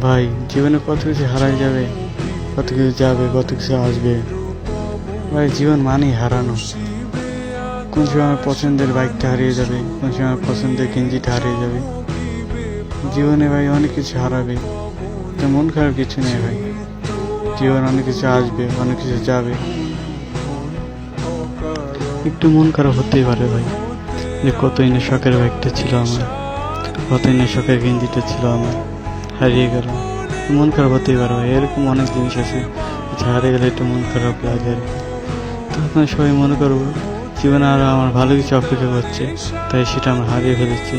ভাই জীবনে কত কিছু হারাই যাবে, কত কিছু যাবে, কত কিছু আসবে। ভাই জীবন মানেই হারানো। কোন সময় আমার পছন্দের বাইকটা হারিয়ে যাবে, কোন সময় আমার পছন্দের গেঞ্জিটা হারিয়ে যাবে। জীবনে ভাই অনেক কিছু হারাবে, তো মন খারাপ কিছু নেই ভাই। জীবন অনেক কিছু আসবে, অনেক কিছু যাবে। একটু মন খারাপ হতেই পারে ভাই, যে কতই না শখের বাইকটা ছিল আমার, কতই না শখের গেঞ্জিটা ছিল আমার, হারিয়ে গেল। মন খারাপ হতেই পারে ভাই, এরকম অনেক জিনিস আছে যা হারিয়ে গেলে একটু মন খারাপ লাগে আর কি। তখন সবাই মনে করবো জীবনে আরও আমার ভালো কিছু অপেক্ষা করছে, তাই সেটা আমরা হারিয়ে ফেলেছি।